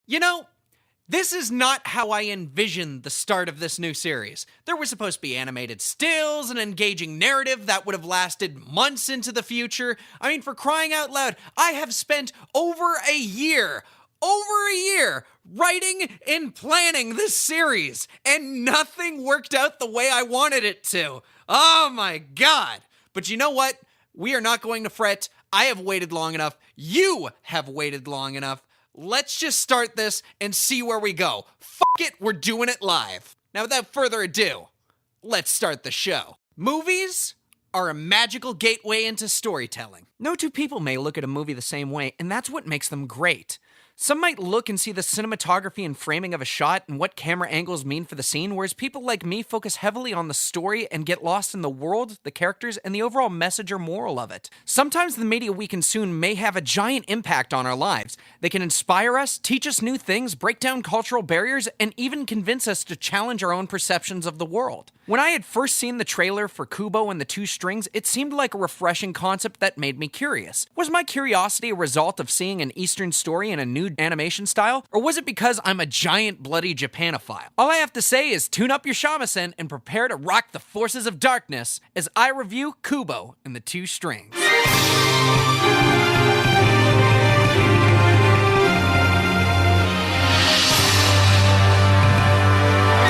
You know, this is not how I envisioned the start of this new series. There were supposed to be animated stills, an engaging narrative that would have lasted months into the future. I mean, for crying out loud, I have spent over a year writing and planning this series, and nothing worked out the way I wanted it to. Oh my god. But you know what? We are not going to fret. I have waited long enough. You have waited long enough. Let's just start this and see where we go. Fuck it, we're doing it live. Now, without further ado, let's start the show. Movies are a magical gateway into storytelling. No two people may look at a movie the same way, and that's what makes them great. Some might look and see the cinematography and framing of a shot and what camera angles mean for the scene, whereas people like me focus heavily on the story and get lost in the world, the characters, and the overall message or moral of it. Sometimes the media we consume may have a giant impact on our lives. They can inspire us, teach us new things, break down cultural barriers, and even convince us to challenge our own perceptions of the world. When I had first seen the trailer for Kubo and the Two Strings, it seemed like a refreshing concept that made me curious. Was my curiosity a result of seeing an Eastern story in a new animation style, or was it because I'm a giant bloody Japanophile? All I have to say is tune up your shamisen and prepare to rock the forces of darkness as I review Kubo and the Two Strings.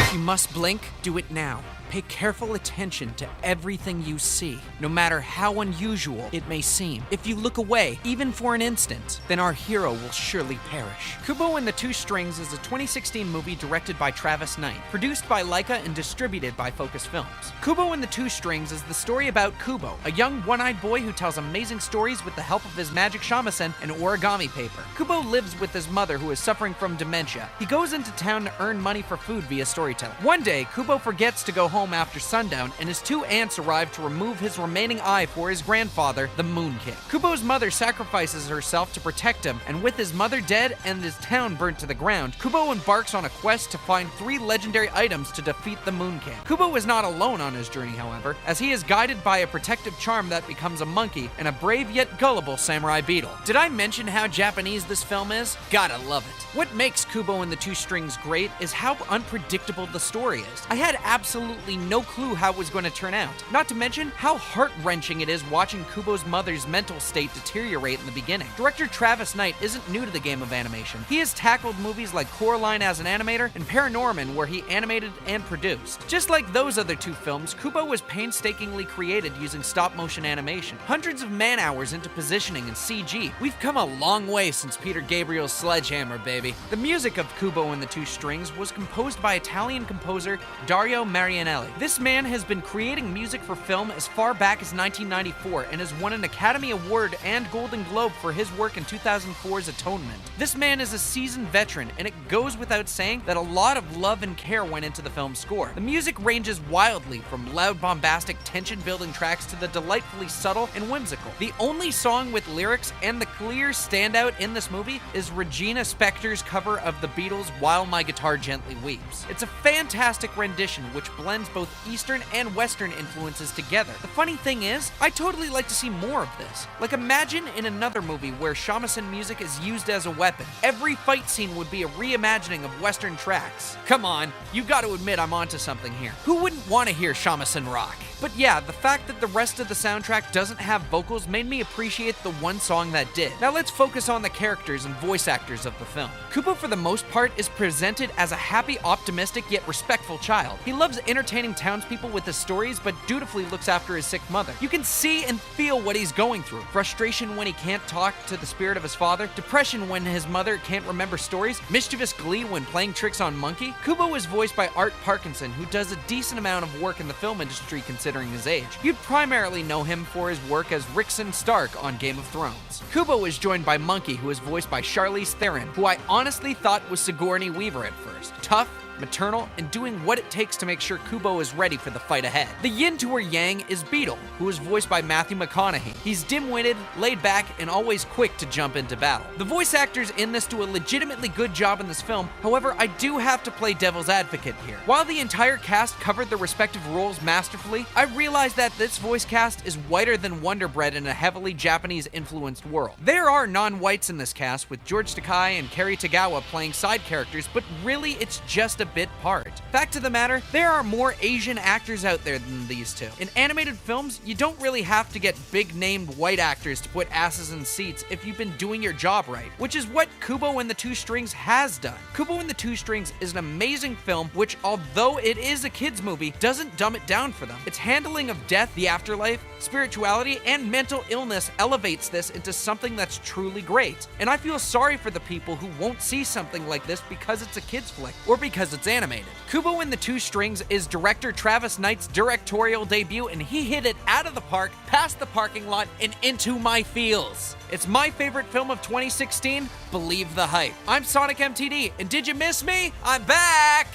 If you must blink, do it now. Pay careful attention to everything you see, no matter how unusual it may seem. If you look away, even for an instant, then our hero will surely perish. Kubo and the Two Strings is a 2016 movie directed by Travis Knight, produced by Laika and distributed by Focus Films. Kubo and the Two Strings is the story about Kubo, a young one-eyed boy who tells amazing stories with the help of his magic shamisen and origami paper. Kubo lives with his mother who is suffering from dementia. He goes into town to earn money for food via storytelling. One day, Kubo forgets to go home after sundown, and his two aunts arrive to remove his remaining eye for his grandfather, the Moon King. Kubo's mother sacrifices herself to protect him, and with his mother dead and his town burnt to the ground, Kubo embarks on a quest to find 3 legendary items to defeat the Moon King. Kubo is not alone on his journey, however, as he is guided by a protective charm that becomes a monkey and a brave yet gullible samurai beetle. Did I mention how Japanese this film is? Gotta love it. What makes Kubo and the Two Strings great is how unpredictable the story is. I had absolutely no clue how it was going to turn out. Not to mention how heart-wrenching it is watching Kubo's mother's mental state deteriorate in the beginning. Director Travis Knight isn't new to the game of animation. He has tackled movies like Coraline as an animator and Paranorman, where he animated and produced. Just like those other two films, Kubo was painstakingly created using stop-motion animation. Hundreds of man-hours into positioning and CG. We've come a long way since Peter Gabriel's Sledgehammer, baby. The music of Kubo and the Two Strings was composed by Italian composer Dario Marianelli. This man has been creating music for film as far back as 1994 and has won an Academy Award and Golden Globe for his work in 2004's Atonement. This man is a seasoned veteran, and it goes without saying that a lot of love and care went into the film's score. The music ranges wildly from loud, bombastic, tension-building tracks to the delightfully subtle and whimsical. The only song with lyrics and the clear standout in this movie is Regina Spektor's cover of the Beatles' While My Guitar Gently Weeps. It's a fantastic rendition which blends both Eastern and Western influences together. The funny thing is, I totally like to see more of this. Like, imagine in another movie where shamisen music is used as a weapon. Every fight scene would be a reimagining of Western tracks. Come on, you gotta admit I'm onto something here. Who wouldn't want to hear shamisen rock? But yeah, the fact that the rest of the soundtrack doesn't have vocals made me appreciate the one song that did. Now let's focus on the characters and voice actors of the film. Kubo, for the most part, is presented as a happy, optimistic, yet respectful child. He loves entertaining townspeople with his stories, but dutifully looks after his sick mother. You can see and feel what he's going through. Frustration when he can't talk to the spirit of his father, depression when his mother can't remember stories, mischievous glee when playing tricks on Monkey. Kubo is voiced by Art Parkinson, who does a decent amount of work in the film industry considering his age. You'd primarily know him for his work as Rickon Stark on Game of Thrones. Kubo is joined by Monkey, who is voiced by Charlize Theron, who I honestly thought was Sigourney Weaver at first. Tough, maternal, and doing what it takes to make sure Kubo is ready for the fight ahead. The yin to her yang is Beetle, who is voiced by Matthew McConaughey. He's dim-witted, laid back, and always quick to jump into battle. The voice actors in this do a legitimately good job in this film, however, I do have to play devil's advocate here. While the entire cast covered their respective roles masterfully, I realized that this voice cast is whiter than Wonder Bread in a heavily Japanese-influenced world. There are non-whites in this cast, with George Takei and Kerry Tagawa playing side characters, but really it's just a bit part. Fact of the matter, there are more Asian actors out there than these two. In animated films, you don't really have to get big-named white actors to put asses in seats if you've been doing your job right, which is what Kubo and the Two Strings has done. Kubo and the Two Strings is an amazing film which, although it is a kids movie, doesn't dumb it down for them. Its handling of death, the afterlife, spirituality, and mental illness elevates this into something that's truly great. And I feel sorry for the people who won't see something like this because it's a kids flick, or because it's animated. Kubo and the Two Strings is director Travis Knight's directorial debut, and he hit it out of the park, past the parking lot, and into my feels. It's my favorite film of 2016, believe the hype. I'm SonicMTD, and did you miss me? I'm back!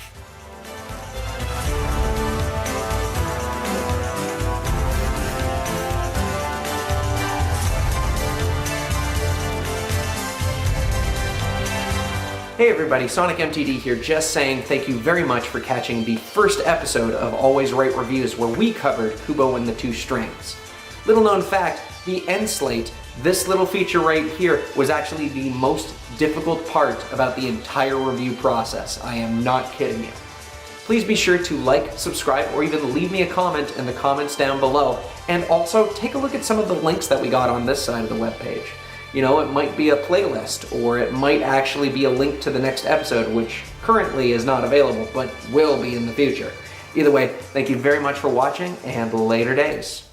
Hey everybody, SonicMTD here, just saying thank you very much for catching the first episode of Always Right Reviews, where we covered Kubo and the Two Strings. Little known fact, the end slate, this little feature right here, was actually the most difficult part about the entire review process. I am not kidding you. Please be sure to like, subscribe, or even leave me a comment in the comments down below, and also take a look at some of the links that we got on this side of the webpage. You know, it might be a playlist, or it might actually be a link to the next episode, which currently is not available, but will be in the future. Either way, thank you very much for watching, and later days.